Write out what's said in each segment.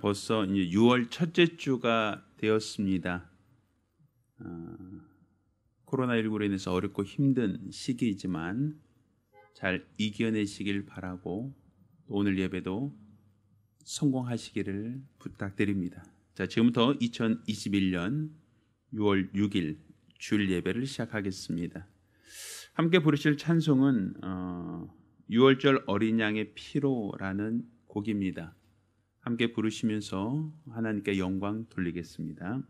벌써 이제 6월 첫째 주가 되었습니다. 코로나19로 인해서 어렵고 힘든 시기이지만 잘 이겨내시길 바라고 오늘 예배도 성공하시기를 부탁드립니다. 자, 지금부터 2021년 6월 6일 주일 예배를 시작하겠습니다. 함께 부르실 찬송은 6월절 어린 양의 피로라는 곡입니다. 함께 부르시면서 하나님께 영광 돌리겠습니다.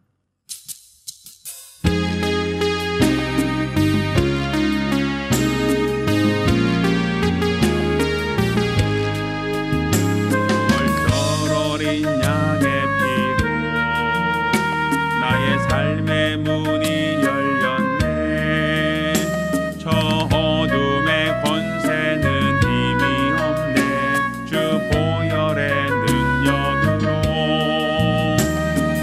어린 양의 피로 나의 삶의 문이 열렸네. 저 어둠의 권세는 힘이 없네. 주 보혈의 능력으로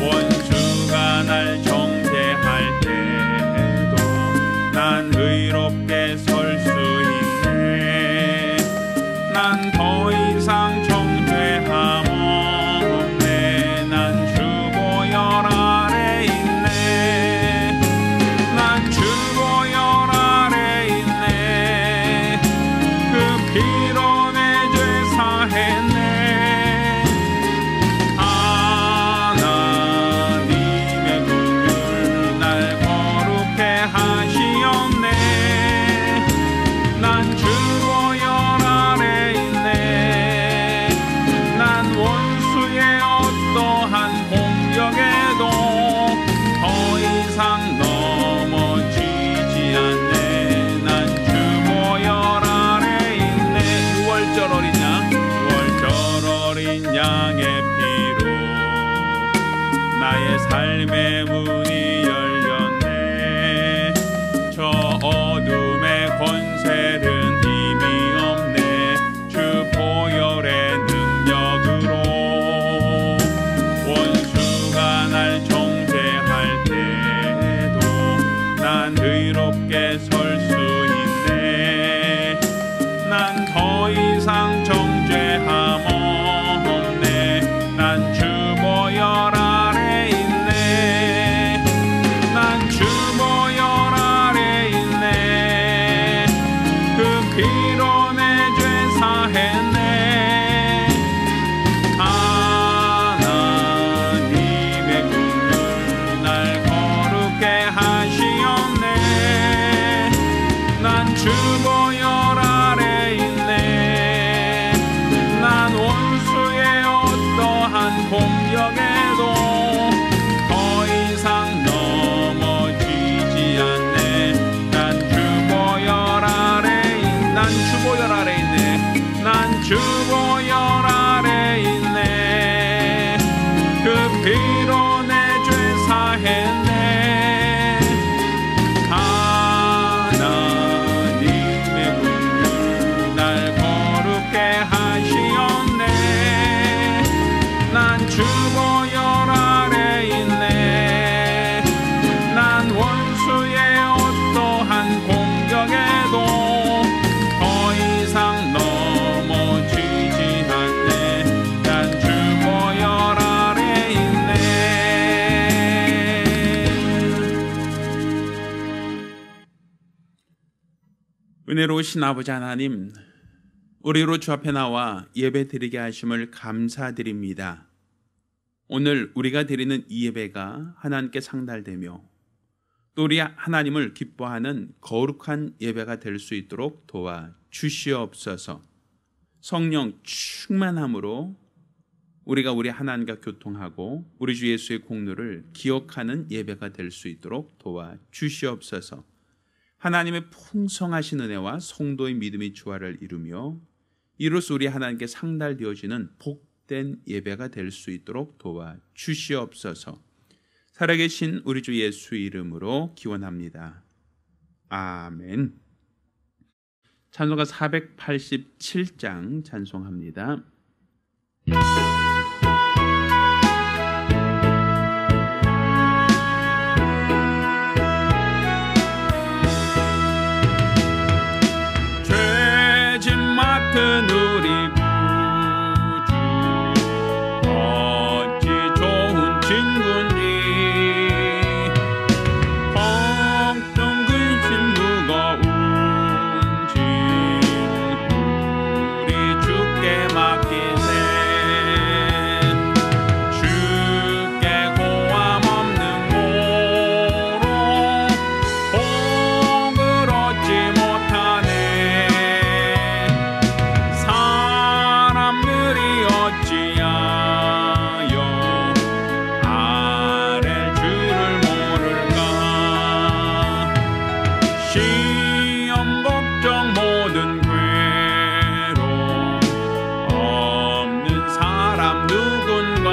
원수가 날 정죄할 때에도 난 의롭게 설 수 있네. 난 더 이상 정죄함 삶의 문이 열렸네. 저 어둠의 권세는 힘이 없네. 주 보혈의 능력으로 원수가 날 정죄할 때에도 난 의롭게 설 수 있네. 난 더 이상 정죄함 없네. 난 주 보혈 주 보혈 아래 있네. 그 피로 내 죄 사했네. 하나님의 긍휼 날 거룩게 하시었네. 난 주 보혈 아래 있네. 난 원수의 어떠한 공격에도 더 이상 은혜로우신 아버지 하나님, 우리로 주 앞에 나와 예배 드리게 하심을 감사드립니다. 오늘 우리가 드리는 이 예배가 하나님께 상달되며 또 우리 하나님을 기뻐하는 거룩한 예배가 될 수 있도록 도와주시옵소서. 성령 충만함으로 우리가 우리 하나님과 교통하고 우리 주 예수의 공로를 기억하는 예배가 될 수 있도록 도와주시옵소서. 하나님의 풍성하신 은혜와 성도의 믿음의 조화를 이루며 이로써 우리 하나님께 상달되어지는 복된 예배가 될 수 있도록 도와주시옵소서. 살아계신 우리 주 예수 이름으로 기원합니다. 아멘. 찬송가 487장 찬송합니다. 죄짐 맡은 우리 구주 걱정 근심 무거운 짐 우리 주께 맡기세. 주께 고함 없는 고로 복을 얻지 못하네. 사람들이 어찌하여 아랠 줄을 모를까. 시험 걱정 모든 괴로움 없는 사람 누군가.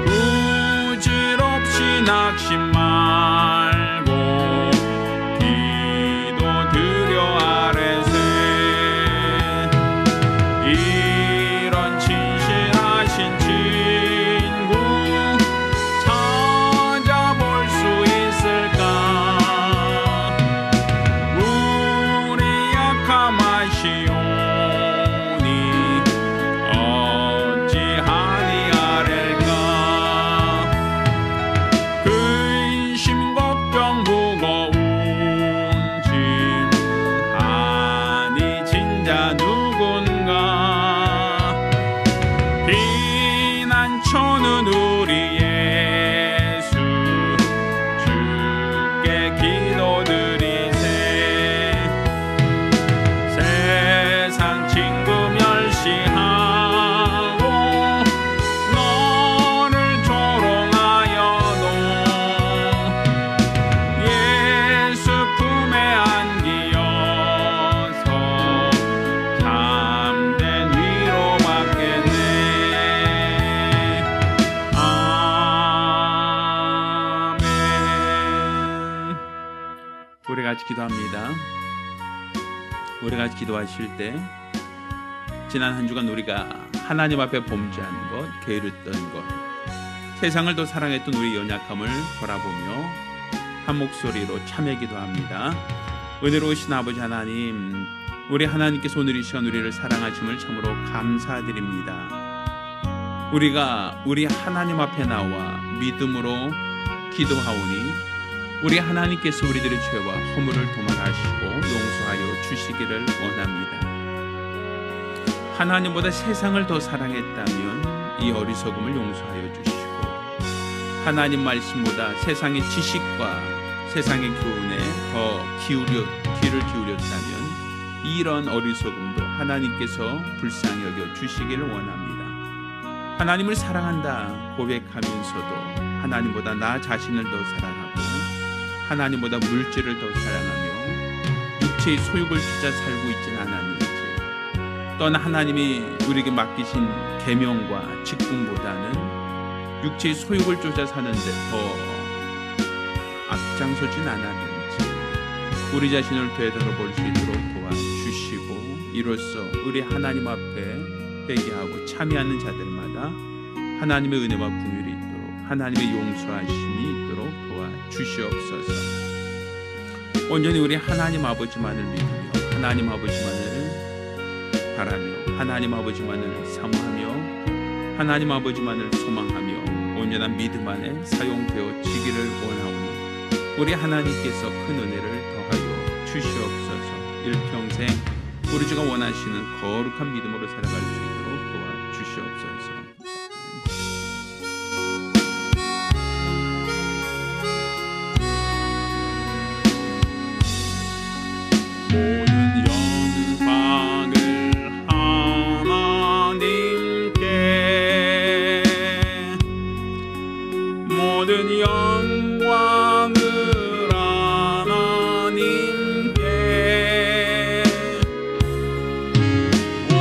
부질없이 낙심 말고 기도 드려 아뢰세. 이런 진실하신 친구 찾아볼 수 있을까. 우리 약함하시오니 어찌하니 아랠까. 근심 걱정 무거운 짐 아니 진자 누군가. 피난처는 우리 예수 주께 기도드리세. 세상 친구 멸시하고 너를 조롱하여도 예수 품에 안기어서 참된 위로 받겠네. 아멘. 우리 같이 기도합니다. 우리 같이 기도하실 때 지난 한 주간 우리가 하나님 앞에 범죄한 것, 게으르던 것, 세상을 더 사랑했던 우리 연약함을 돌아보며 한 목소리로 참여 기도합니다. 은혜로우신 아버지 하나님, 우리 하나님께서 오늘 이 시간 우리를 사랑하심을 참으로 감사드립니다. 우리가 우리 하나님 앞에 나와 믿음으로 기도하오니 우리 하나님께서 우리들의 죄와 허물을 도말하시고 용서하여 주시기를 원합니다. 하나님보다 세상을 더 사랑했다면 이 어리석음을 용서하여 주시고, 하나님 말씀보다 세상의 지식과 세상의 교훈에 더 귀를 기울였다면 이런 어리석음도 하나님께서 불쌍히 여겨 주시기를 원합니다. 하나님을 사랑한다 고백하면서도 하나님보다 나 자신을 더 사랑하고 하나님보다 물질을 더 사랑하며 육체의 소욕을 쫓아 살고 있지는 않았는지, 또한 하나님이 우리에게 맡기신 계명과 직분보다는 육체의 소욕을 쫓아 사는데 더 앞장서진 않았는지 우리 자신을 되돌아볼 수 있도록 도와주시고, 이로써 우리 하나님 앞에 회개하고 참여하는 자들마다 하나님의 은혜와 긍휼이 있도록, 하나님의 용서하심이 있도록 도와주시옵소서. 온전히 우리 하나님 아버지만을 믿으며 하나님 아버지만을 바라며 하나님 아버지만을 사모하며 하나님 아버지만을 소망하며 온전한 믿음 안에 사용되어지기를 원하오니 우리 하나님께서 큰 은혜를 더하여 주시옵소서. 일평생 우리 주가 원하시는 거룩한 믿음으로 살아갈 수 있도록 도와주시옵소서. 모든 영광을 하나님께, 모든 영광을 하나님께, 온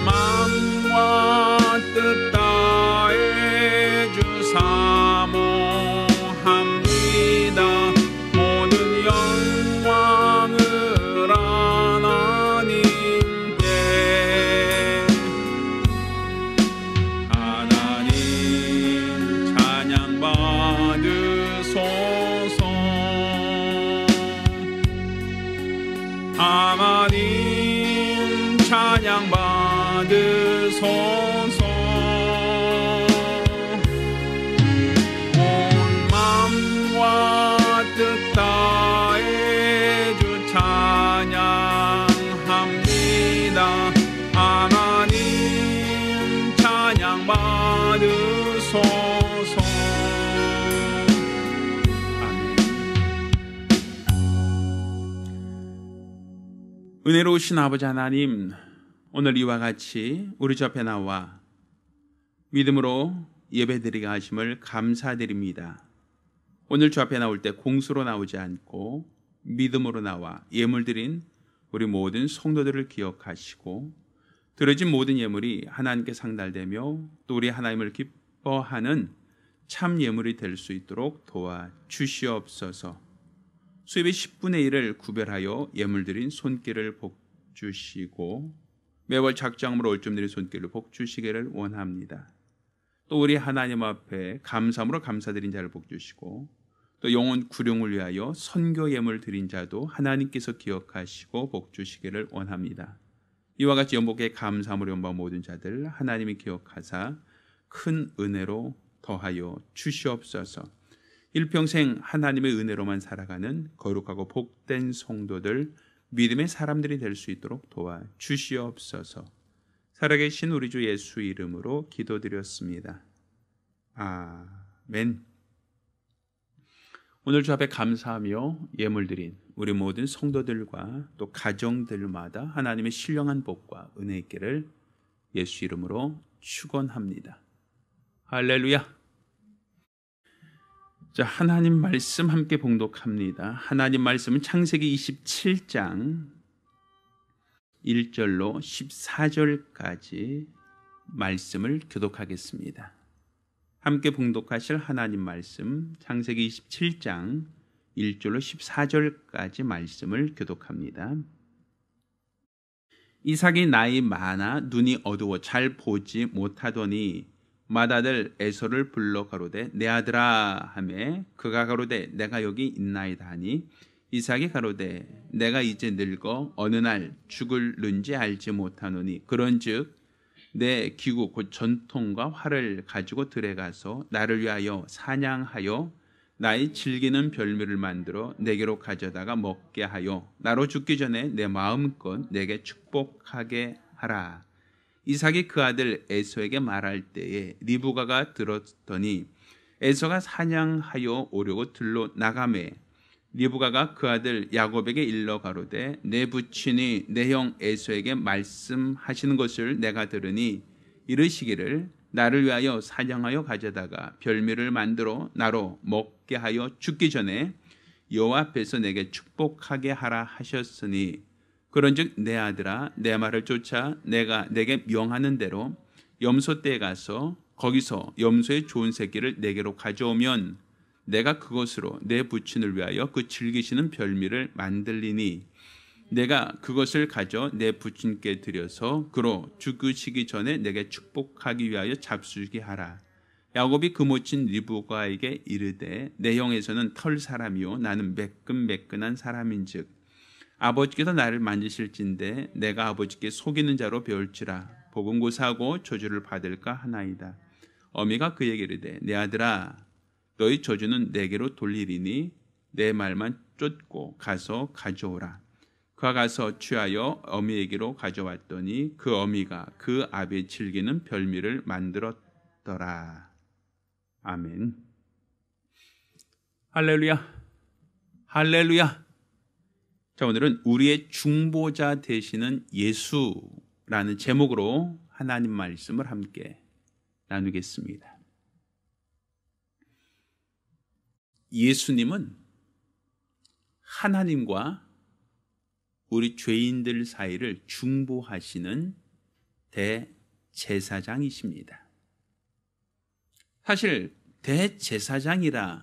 마음과 뜻 다해 주 사모합니다. 모든 영광을 하나님께, 하나님 찬양 받으소서. 하나님 찬양 받으소서. 은혜로우신 아버지 하나님, 오늘 이와 같이 우리 주 앞에 나와 믿음으로 예배드리게 하심을 감사드립니다. 오늘 주 앞에 나올 때 공수로 나오지 않고 믿음으로 나와 예물 드린 우리 모든 성도들을 기억하시고 드려진 모든 예물이 하나님께 상달되며 또 우리 하나님을 기뻐하는 참 예물이 될 수 있도록 도와주시옵소서. 수입의 10분의 1을 구별하여 예물 드린 손길을 복주시고 매월 작정함으로 올점 드린 손길을 복주시기를 원합니다. 또 우리 하나님 앞에 감사함으로 감사드린 자를 복주시고 또 영혼 구령을 위하여 선교 예물 드린 자도 하나님께서 기억하시고 복주시기를 원합니다. 이와 같이 연복의 감사함으로 연방 모든 자들 하나님이 기억하사 큰 은혜로 더하여 주시옵소서. 일평생 하나님의 은혜로만 살아가는 거룩하고 복된 성도들, 믿음의 사람들이 될 수 있도록 도와주시옵소서. 살아계신 우리 주 예수 이름으로 기도드렸습니다. 아멘. 오늘 주 앞에 감사하며 예물 드린 우리 모든 성도들과 또 가정들마다 하나님의 신령한 복과 은혜 있기를 예수 이름으로 축원합니다. 할렐루야. 자, 하나님 말씀 함께 봉독합니다. 하나님 말씀은 창세기 27장 1절로 14절까지 말씀을 교독하겠습니다. 함께 봉독하실 하나님 말씀 창세기 27장 1절로 14절까지 말씀을 교독합니다. 이삭이 나이 많아 눈이 어두워 잘 보지 못하더니 맏아들 에서를 불러 가로되 내 아들아 하매 그가 가로되 내가 여기 있나이다 하니 이삭이 가로되 내가 이제 늙어 어느 날 죽을는지 알지 못하노니 그런즉 내 기구 곧 전통과 활을 가지고 들에 가서 나를 위하여 사냥하여 나의 즐기는 별미를 만들어 내게로 가져다가 먹게 하여 나로 죽기 전에 내 마음껏 내게 축복하게 하라. 이삭이 그 아들 에서에게 말할 때에 리브가가 들었더니 에서가 사냥하여 오려고 들로 나가매 리브가가 그 아들 야곱에게 일러 가로되 내 부친이 내 형 에서에게 말씀하시는 것을 내가 들으니 이르시기를 나를 위하여 사냥하여 가져다가 별미를 만들어 나로 먹게 하여 죽기 전에 여호와 앞에서 내게 축복하게 하라 하셨으니 그런즉 내 아들아 내 말을 쫓아 내가 내게 명하는 대로 염소떼에 가서 거기서 염소의 좋은 새끼를 내게로 가져오면 내가 그것으로 내 부친을 위하여 그 즐기시는 별미를 만들리니 내가 그것을 가져 내 부친께 드려서 그로 죽으시기 전에 내게 축복하기 위하여 잡수게 하라. 야곱이 그 모친 리브가에게 이르되 내 형에서는 털 사람이요 나는 매끈매끈한 사람인즉 아버지께서 나를 만지실진데 내가 아버지께 속이는 자로 배울지라 보금고사하고 저주를 받을까 하나이다. 어미가 그에게 이르되 내 아들아 너희 저주는 내게로 돌리리니 내 말만 쫓고 가서 가져오라. 그가 가서 취하여 어미에게로 가져왔더니 그 어미가 그 아비의 즐기는 별미를 만들었더라. 아멘. 할렐루야. 할렐루야. 자, 오늘은 우리의 중보자 되시는 예수라는 제목으로 하나님 말씀을 함께 나누겠습니다. 예수님은 하나님과 우리 죄인들 사이를 중보하시는 대제사장이십니다. 사실 대제사장이라는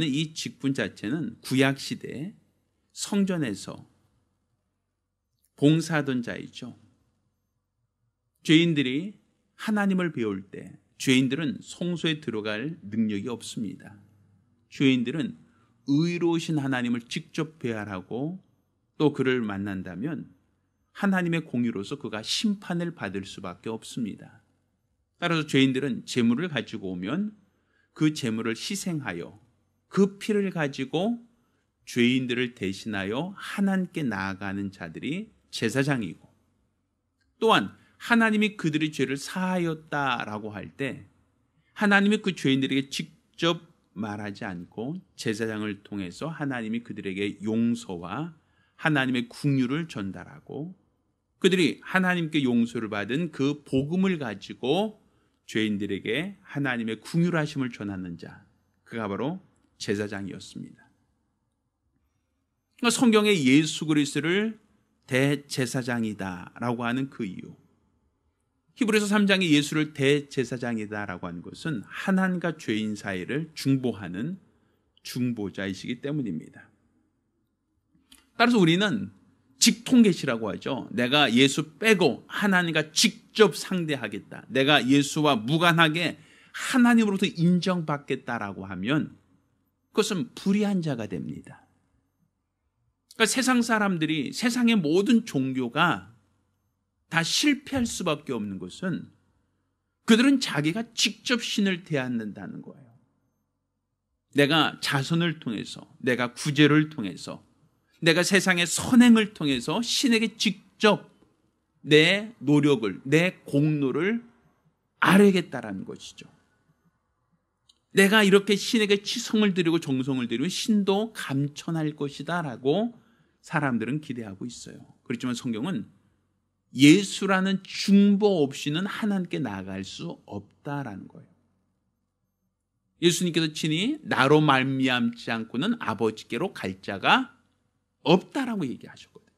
이 직분 자체는 구약시대 성전에서 봉사하던 자이죠. 죄인들이 하나님을 배울 때 죄인들은 성소에 들어갈 능력이 없습니다. 죄인들은 의로우신 하나님을 직접 배알하고 또 그를 만난다면 하나님의 공의로서 그가 심판을 받을 수밖에 없습니다. 따라서 죄인들은 제물을 가지고 오면 그 제물을 희생하여 그 피를 가지고 죄인들을 대신하여 하나님께 나아가는 자들이 제사장이고 또한 하나님이 그들의 죄를 사하였다라고 할 때 하나님이 그 죄인들에게 직접 말하지 않고 제사장을 통해서 하나님이 그들에게 용서와 하나님의 긍휼을 전달하고 그들이 하나님께 용서를 받은 그 복음을 가지고 죄인들에게 하나님의 긍휼하심을 전하는 자, 그가 바로 제사장이었습니다. 성경에 예수 그리스도를 대제사장이다라고 하는 그 이유, 히브리서 3장에 예수를 대제사장이다라고 하는 것은 하나님과 죄인 사이를 중보하는 중보자이시기 때문입니다. 따라서 우리는 직통계시라고 하죠. 내가 예수 빼고 하나님과 직접 상대하겠다, 내가 예수와 무관하게 하나님으로부터 인정받겠다라고 하면 그것은 불의한 자가 됩니다. 그러니까 세상 사람들이, 세상의 모든 종교가 다 실패할 수밖에 없는 것은 그들은 자기가 직접 신을 대하는다는 거예요. 내가 자선을 통해서, 내가 구제를 통해서, 내가 세상의 선행을 통해서 신에게 직접 내 노력을, 내 공로를 아뢰겠다라는 것이죠. 내가 이렇게 신에게 치성을 드리고 정성을 드리면 신도 감천할 것이다 라고 사람들은 기대하고 있어요. 그렇지만 성경은 예수라는 중보 없이는 하나님께 나아갈 수 없다라는 거예요. 예수님께서 친히 나로 말미암지 않고는 아버지께로 갈 자가 없다라고 얘기하셨거든요.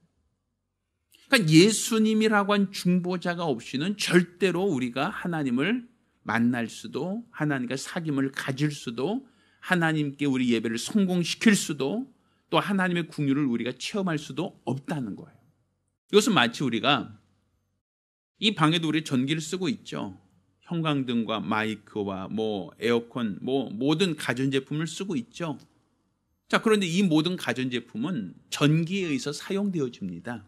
그러니까 예수님이라고 한 중보자가 없이는 절대로 우리가 하나님을 만날 수도, 하나님과 사귐을 가질 수도, 하나님께 우리 예배를 성공시킬 수도, 또 하나님의 긍휼을 우리가 체험할 수도 없다는 거예요. 이것은 마치 우리가 이 방에도 우리 전기를 쓰고 있죠. 형광등과 마이크와 에어컨, 모든 가전제품을 쓰고 있죠. 자, 그런데 이 모든 가전제품은 전기에 의해서 사용되어집니다.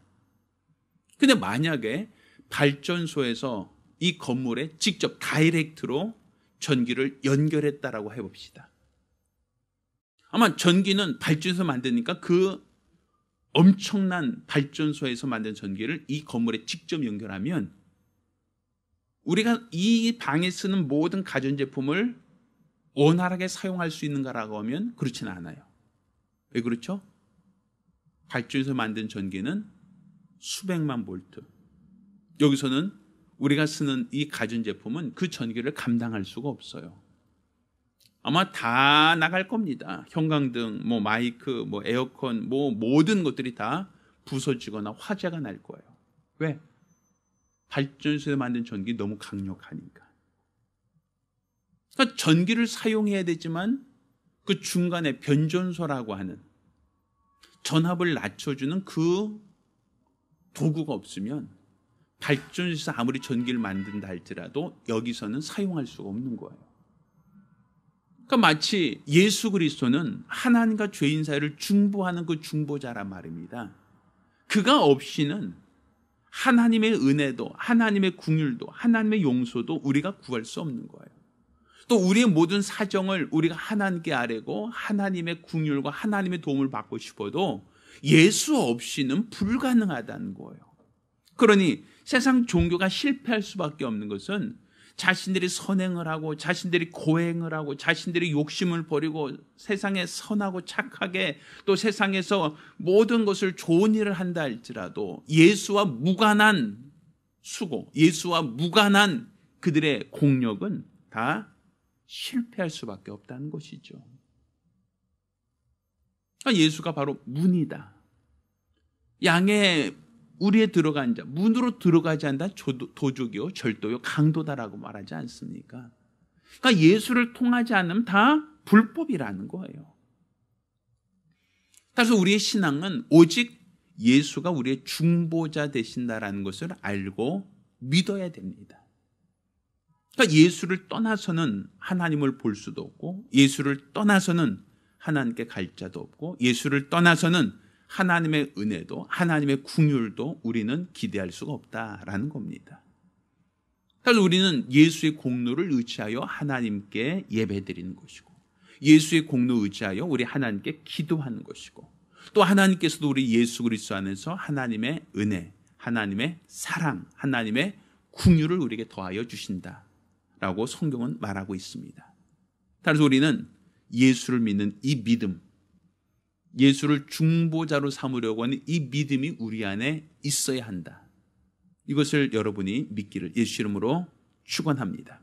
근데 만약에 발전소에서 이 건물에 직접 다이렉트로 전기를 연결했다라고 해봅시다. 아마 전기는 발전소에서 만드니까 그 엄청난 발전소에서 만든 전기를 이 건물에 직접 연결하면 우리가 이 방에 쓰는 모든 가전제품을 원활하게 사용할 수 있는가라고 하면 그렇지는 않아요. 왜 그렇죠? 발전소에서 만든 전기는 수백만 볼트. 여기서는 우리가 쓰는 이 가전제품은 그 전기를 감당할 수가 없어요. 아마 다 나갈 겁니다. 형광등, 마이크, 에어컨, 모든 것들이 다 부서지거나 화재가 날 거예요. 왜? 발전소에서 만든 전기 너무 강력하니까. 그러니까 전기를 사용해야 되지만 그 중간에 변전소라고 하는 전압을 낮춰주는 그 도구가 없으면 발전소에서 아무리 전기를 만든다 할지라도 여기서는 사용할 수가 없는 거예요. 그러니까 마치 예수 그리스도는 하나님과 죄인 사이를 중보하는 그 중보자란 말입니다. 그가 없이는 하나님의 은혜도, 하나님의 긍휼도, 하나님의 용서도 우리가 구할 수 없는 거예요. 또 우리의 모든 사정을 우리가 하나님께 아뢰고 하나님의 긍휼과 하나님의 도움을 받고 싶어도 예수 없이는 불가능하다는 거예요. 그러니 세상 종교가 실패할 수밖에 없는 것은 자신들이 선행을 하고 자신들이 고행을 하고 자신들이 욕심을 버리고 세상에 선하고 착하게 또 세상에서 모든 것을 좋은 일을 한다 할지라도 예수와 무관한 수고, 예수와 무관한 그들의 공력은 다 실패할 수밖에 없다는 것이죠. 예수가 바로 문이다. 양의 우리에 들어간 자, 문으로 들어가지 않다 도적이요 절도요 강도다라고 말하지 않습니까? 그러니까 예수를 통하지 않으면 다 불법이라는 거예요. 따라서 우리의 신앙은 오직 예수가 우리의 중보자 되신다라는 것을 알고 믿어야 됩니다. 그러니까 예수를 떠나서는 하나님을 볼 수도 없고, 예수를 떠나서는 하나님께 갈 자도 없고, 예수를 떠나서는 하나님의 은혜도 하나님의 긍휼도 우리는 기대할 수가 없다라는 겁니다. 그래서 우리는 예수의 공로를 의지하여 하나님께 예배드리는 것이고, 예수의 공로 의지하여 우리 하나님께 기도하는 것이고, 또 하나님께서도 우리 예수 그리스도 안에서 하나님의 은혜, 하나님의 사랑, 하나님의 긍휼을 우리에게 더하여 주신다라고 성경은 말하고 있습니다. 따라서 우리는 예수를 믿는 이 믿음, 예수를 중보자로 삼으려고 하는 이 믿음이 우리 안에 있어야 한다. 이것을 여러분이 믿기를 예수 이름으로 축원합니다.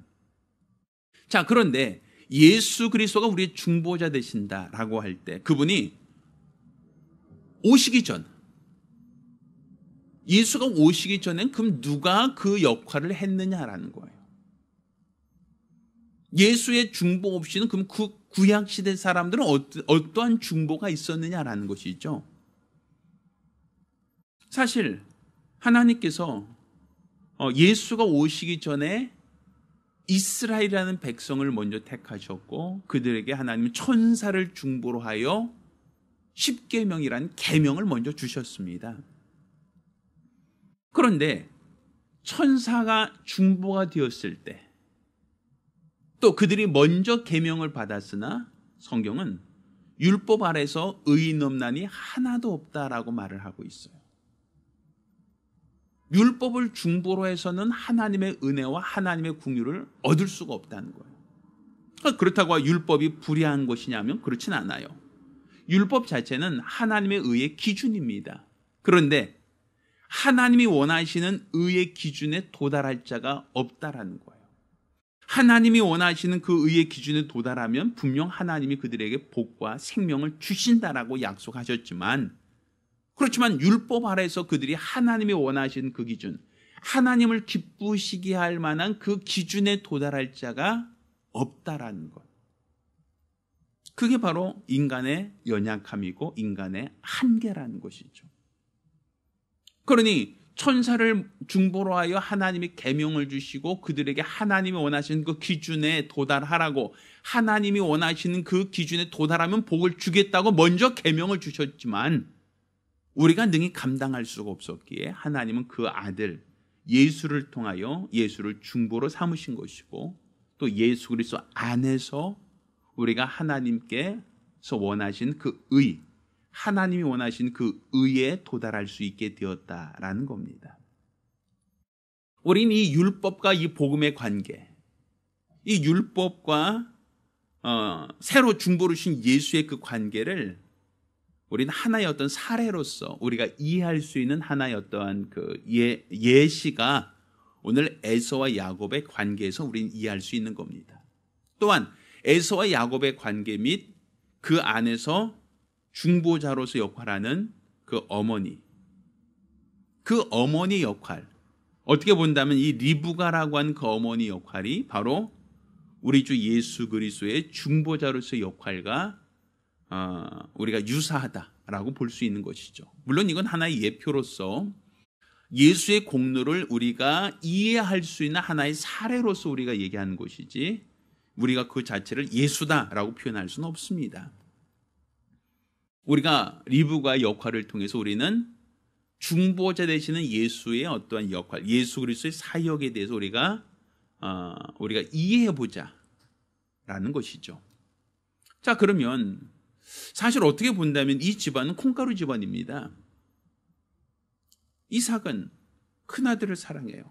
자, 그런데 예수 그리스도가 우리의 중보자 되신다라고 할 때 그분이 오시기 전, 예수가 오시기 전엔 그럼 누가 그 역할을 했느냐라는 거예요. 예수의 중보 없이는 그럼 그 구약시대 사람들은 어떠한 중보가 있었느냐라는 것이죠. 사실 하나님께서 예수가 오시기 전에 이스라엘이라는 백성을 먼저 택하셨고 그들에게 하나님은 천사를 중보로 하여 십계명이라는 계명을 먼저 주셨습니다. 그런데 천사가 중보가 되었을 때 또 그들이 먼저 계명을 받았으나 성경은 율법 아래서 의인 없나니 하나도 없다라고 말을 하고 있어요. 율법을 중보로 해서는 하나님의 은혜와 하나님의 긍휼을 얻을 수가 없다는 거예요. 그렇다고 율법이 불의한 것이냐면 그렇진 않아요. 율법 자체는 하나님의 의의 기준입니다. 그런데 하나님이 원하시는 의의 기준에 도달할 자가 없다라는 거예요. 하나님이 원하시는 그 의의 기준에 도달하면 분명 하나님이 그들에게 복과 생명을 주신다라고 약속하셨지만, 그렇지만 율법 아래에서 그들이 하나님이 원하시는 그 기준, 하나님을 기쁘시게 할 만한 그 기준에 도달할 자가 없다라는 것. 그게 바로 인간의 연약함이고 인간의 한계라는 것이죠. 그러니 천사를 중보로 하여 하나님이 계명을 주시고 그들에게 하나님이 원하시는 그 기준에 도달하라고, 하나님이 원하시는 그 기준에 도달하면 복을 주겠다고 먼저 계명을 주셨지만 우리가 능히 감당할 수가 없었기에 하나님은 그 아들 예수를 통하여 예수를 중보로 삼으신 것이고, 또 예수 그리스도 안에서 우리가 하나님께서 원하신 그 의, 하나님이 원하신 그 의에 도달할 수 있게 되었다라는 겁니다. 우리는 이 율법과 이 복음의 관계, 이 율법과 새로 중보를 주신 예수의 그 관계를 우리는 하나의 어떤 사례로서 우리가 이해할 수 있는 하나의 어떠한 그 예시가 오늘 에서와 야곱의 관계에서 우리는 이해할 수 있는 겁니다. 또한 에서와 야곱의 관계 및 그 안에서 중보자로서 역할하는 그 어머니, 그 어머니 역할, 어떻게 본다면 이 리브가라고 하는 그 어머니 역할이 바로 우리 주 예수 그리스도의 중보자로서의 역할과 우리가 유사하다라고 볼 수 있는 것이죠. 물론 이건 하나의 예표로서 예수의 공로를 우리가 이해할 수 있는 하나의 사례로서 우리가 얘기하는 것이지, 우리가 그 자체를 예수다라고 표현할 수는 없습니다. 우리가 리브가의 역할을 통해서 우리는 중보자 되시는 예수의 어떠한 역할, 예수 그리스도의 사역에 대해서 우리가 이해해보자라는 것이죠. 자, 그러면 사실 어떻게 본다면 이 집안은 콩가루 집안입니다. 이삭은 큰아들을 사랑해요.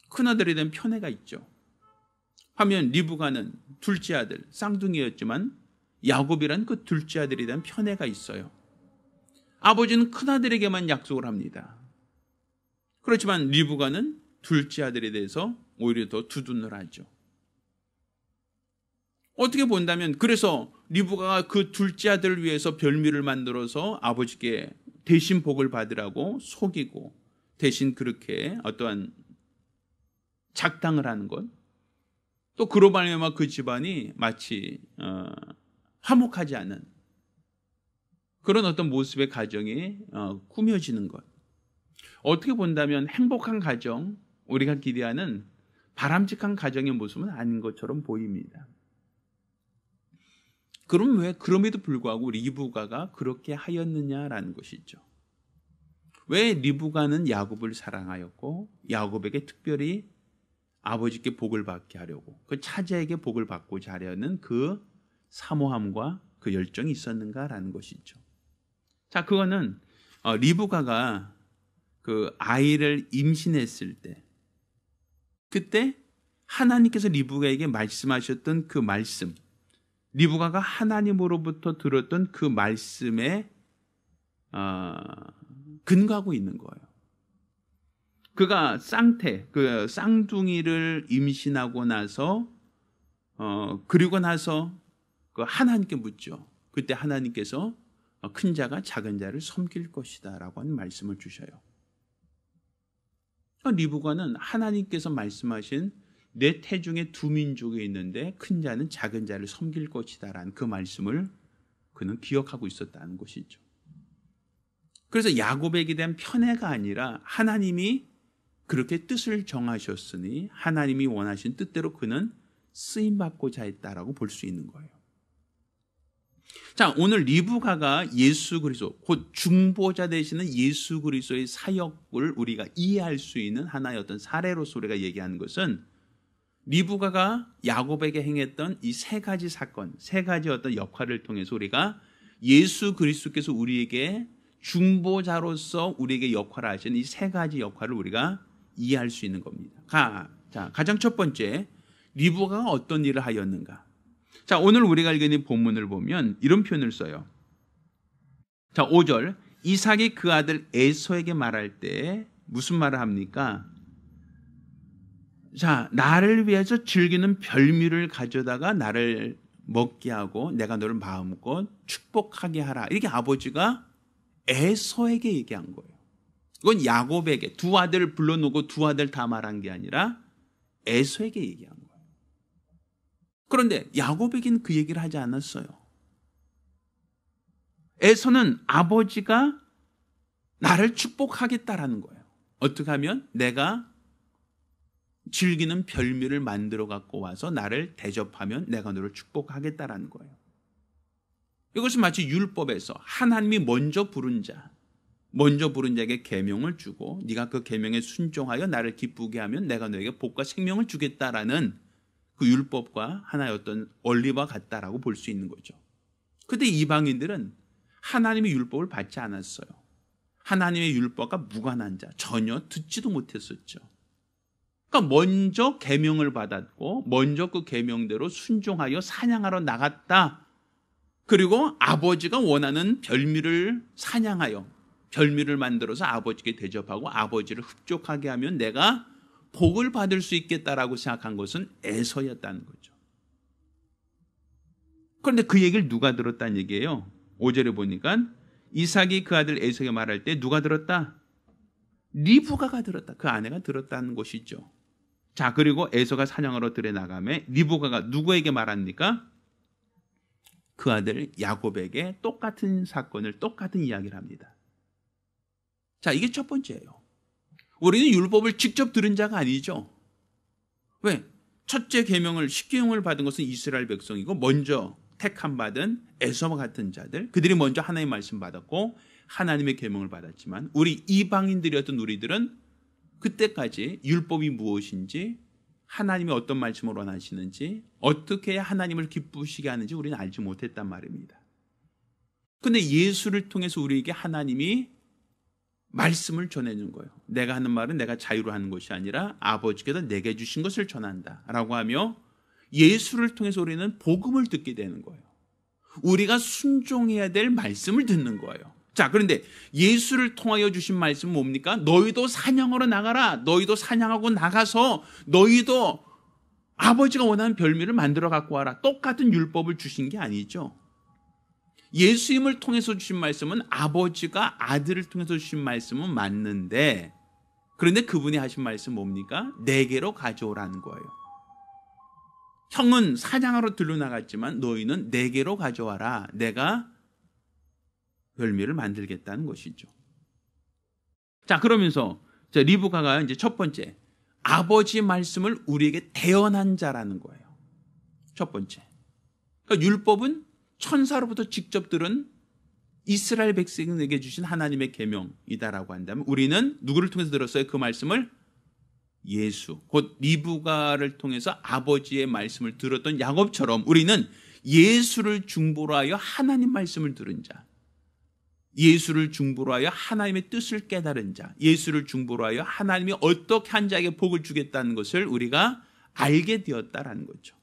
큰아들에 대한 편애가 있죠. 하면 리브가는 둘째 아들, 쌍둥이였지만 야곱이란 그 둘째 아들에 대한 편애가 있어요. 아버지는 큰아들에게만 약속을 합니다. 그렇지만 리브가는 둘째 아들에 대해서 오히려 더 두둔을 하죠. 어떻게 본다면 그래서 리브가가 그 둘째 아들을 위해서 별미를 만들어서 아버지께 대신 복을 받으라고 속이고 대신 그렇게 어떠한 작당을 하는 것, 또 그로 말미암아 그 집안이 마치 화목하지 않은 그런 어떤 모습의 가정이 꾸며지는 것, 어떻게 본다면 행복한 가정, 우리가 기대하는 바람직한 가정의 모습은 아닌 것처럼 보입니다. 그럼 왜 그럼에도 불구하고 리브가가 그렇게 하였느냐라는 것이죠. 왜 리브가는 야곱을 사랑하였고 야곱에게 특별히 아버지께 복을 받게 하려고, 그 차자에게 복을 받고자 하려는 그 사모함과 그 열정이 있었는가라는 것이죠. 자, 그거는 리브가가 그 아이를 임신했을 때, 그때 하나님께서 리브가에게 말씀하셨던 그 말씀, 리브가가 하나님으로부터 들었던 그 말씀에 근거하고 있는 거예요. 그가 그 쌍둥이를 임신하고 나서 그리고 나서 그 하나님께 묻죠. 그때 하나님께서 큰 자가 작은 자를 섬길 것이다 라고 하는 말씀을 주셔요. 리브가는 하나님께서 말씀하신 내 태중에 두 민족이 있는데 큰 자는 작은 자를 섬길 것이다 라는 그 말씀을 그는 기억하고 있었다는 것이죠. 그래서 야곱에게 대한 편애가 아니라 하나님이 그렇게 뜻을 정하셨으니 하나님이 원하신 뜻대로 그는 쓰임받고자 했다라고 볼 수 있는 거예요. 자, 오늘 리브가가 예수 그리스도, 곧 중보자 되시는 예수 그리스도의 사역을 우리가 이해할 수 있는 하나의 어떤 사례로서 우리가 얘기하는 것은 리브가가 야곱에게 행했던 이 세 가지 사건, 세 가지 어떤 역할을 통해서 우리가 예수 그리스도께서 우리에게 중보자로서 우리에게 역할을 하신 이 세 가지 역할을 우리가 이해할 수 있는 겁니다. 가장 첫 번째, 리브가가 어떤 일을 하였는가? 자, 오늘 우리가 읽은 본문을 보면 이런 표현을 써요. 자, 5절. 이삭이 그 아들 에서에게 말할 때 무슨 말을 합니까? 자, 나를 위해서 즐기는 별미를 가져다가 나를 먹게 하고 내가 너를 마음껏 축복하게 하라. 이렇게 아버지가 에서에게 얘기한 거예요. 이건 야곱에게 두 아들을 불러놓고 두 아들 다 말한 게 아니라 에서에게 얘기한 거예요. 그런데 야곱에게는 그 얘기를 하지 않았어요. 에서는 아버지가 나를 축복하겠다라는 거예요. 어떻게 하면? 내가 즐기는 별미를 만들어 갖고 와서 나를 대접하면 내가 너를 축복하겠다라는 거예요. 이것은 마치 율법에서 하나님이 먼저 부른 자에게 계명을 주고 네가 그 계명에 순종하여 나를 기쁘게 하면 내가 너에게 복과 생명을 주겠다라는 그 율법과 하나의 어떤 원리와 같다라고 볼 수 있는 거죠. 그런데 이방인들은 하나님의 율법을 받지 않았어요. 하나님의 율법과 무관한 자, 전혀 듣지도 못했었죠. 그러니까 먼저 계명을 받았고 먼저 그 계명대로 순종하여 사냥하러 나갔다. 그리고 아버지가 원하는 별미를 사냥하여 별미를 만들어서 아버지께 대접하고 아버지를 흡족하게 하면 내가 복을 받을 수 있겠다라고 생각한 것은 에서였다는 거죠. 그런데 그 얘기를 누가 들었다는 얘기예요? 5절에 보니까 이삭이 그 아들 에서에게 말할 때 누가 들었다? 리브가가 들었다. 그 아내가 들었다는 것이죠. 자, 그리고 에서가 사냥하러 들에 나가매 리브가가 누구에게 말합니까? 그 아들 야곱에게 똑같은 사건을 똑같은 이야기를 합니다. 자, 이게 첫 번째예요. 우리는 율법을 직접 들은 자가 아니죠. 왜? 첫째 계명을 십계명을 받은 것은 이스라엘 백성이고 먼저 택함 받은 에서와 같은 자들, 그들이 먼저 하나님의 말씀 받았고 하나님의 계명을 받았지만 우리 이방인들이었던 우리들은 그때까지 율법이 무엇인지 하나님이 어떤 말씀을 원하시는지 어떻게 해야 하나님을 기쁘시게 하는지 우리는 알지 못했단 말입니다. 그런데 예수를 통해서 우리에게 하나님이 말씀을 전해주는 거예요. 내가 하는 말은 내가 자유로 하는 것이 아니라 아버지께서 내게 주신 것을 전한다 라고 하며 예수를 통해서 우리는 복음을 듣게 되는 거예요. 우리가 순종해야 될 말씀을 듣는 거예요. 자, 그런데 예수를 통하여 주신 말씀은 뭡니까? 너희도 사냥하러 나가라. 너희도 사냥하고 나가서 너희도 아버지가 원하는 별미를 만들어 갖고 와라. 똑같은 율법을 주신 게 아니죠. 예수님을 통해서 주신 말씀은 아버지가 아들을 통해서 주신 말씀은 맞는데 그런데 그분이 하신 말씀 뭡니까? 내게로 가져오라는 거예요. 형은 사냥하러 들러나갔지만 너희는 내게로 가져와라. 내가 별미를 만들겠다는 것이죠. 자, 그러면서 리브가가 이제 첫 번째 아버지의 말씀을 우리에게 대언한 자라는 거예요. 첫 번째. 그러니까 율법은 천사로부터 직접 들은 이스라엘 백성에게 주신 하나님의 계명이다라고 한다면 우리는 누구를 통해서 들었어요? 그 말씀을 예수, 곧 리브가를 통해서 아버지의 말씀을 들었던 야곱처럼 우리는 예수를 중보로 하여 하나님 말씀을 들은 자, 예수를 중보로 하여 하나님의 뜻을 깨달은 자, 예수를 중보로 하여 하나님이 어떻게 한 자에게 복을 주겠다는 것을 우리가 알게 되었다라는 거죠.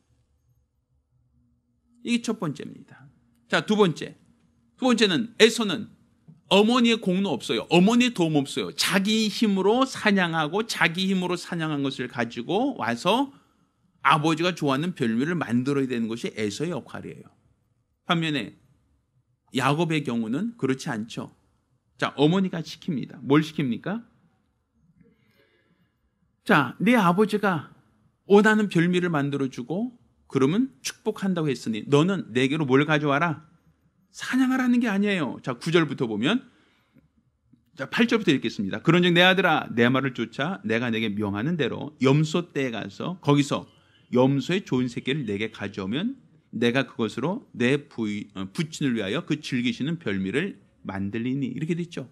이게 첫 번째입니다. 자, 두 번째는 에서는 어머니의 공로 없어요. 어머니의 도움 없어요. 자기 힘으로 사냥하고 자기 힘으로 사냥한 것을 가지고 와서 아버지가 좋아하는 별미를 만들어야 되는 것이 에서의 역할이에요. 반면에 야곱의 경우는 그렇지 않죠. 자, 어머니가 시킵니다. 뭘 시킵니까? 자, 네 아버지가 원하는 별미를 만들어주고 그러면 축복한다고 했으니 너는 내게로 뭘 가져와라? 사냥하라는 게 아니에요. 자, 9절부터 보면, 자, 8절부터 읽겠습니다. 그런즉 내 아들아, 내 말을 쫓아 내가 내게 명하는 대로 염소 떼에 가서 거기서 염소의 좋은 새끼를 내게 가져오면 내가 그것으로 내 부친을 위하여 그 즐기시는 별미를 만들리니. 이렇게 됐죠.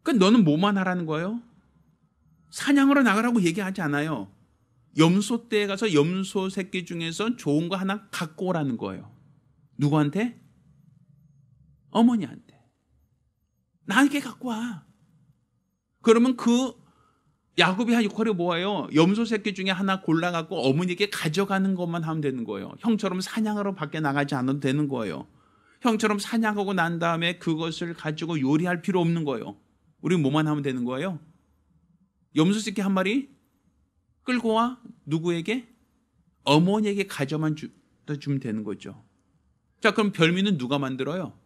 그러니까 너는 뭐만 하라는 거예요? 사냥으로 나가라고 얘기하지 않아요. 염소 떼에 가서 염소 새끼 중에서 좋은 거 하나 갖고 오라는 거예요. 누구한테? 어머니한테. 나에게 갖고 와. 그러면 그 야곱이 한 역할이 뭐예요? 염소 새끼 중에 하나 골라갖고 어머니에게 가져가는 것만 하면 되는 거예요. 형처럼 사냥하러 밖에 나가지 않아도 되는 거예요. 형처럼 사냥하고 난 다음에 그것을 가지고 요리할 필요 없는 거예요. 우리는 뭐만 하면 되는 거예요? 염소 새끼 한 마리 끌고 와. 누구에게? 어머니에게 가져만 주면 되는 거죠. 자, 그럼 별미는 누가 만들어요?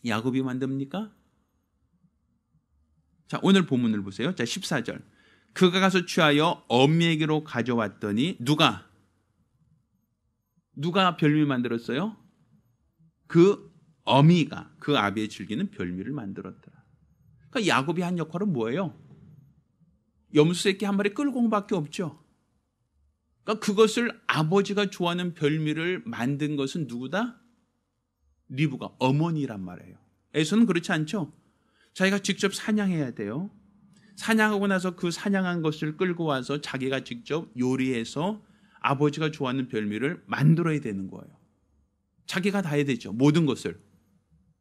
야곱이 만듭니까? 자, 오늘 본문을 보세요. 자, 14절. 그가 가서 취하여 어미에게로 가져왔더니 누가 별미 만들었어요? 그 어미가 그 아비의 즐기는 별미를 만들었더라. 그러니까 야곱이 한 역할은 뭐예요? 염소 새끼 한 마리 끌고 온 밖에 없죠. 그러니까 그것을 아버지가 좋아하는 별미를 만든 것은 누구다? 리브가, 어머니란 말이에요. 에서는 그렇지 않죠. 자기가 직접 사냥해야 돼요. 사냥하고 나서 그 사냥한 것을 끌고 와서 자기가 직접 요리해서 아버지가 좋아하는 별미를 만들어야 되는 거예요. 자기가 다 해야 되죠. 모든 것을.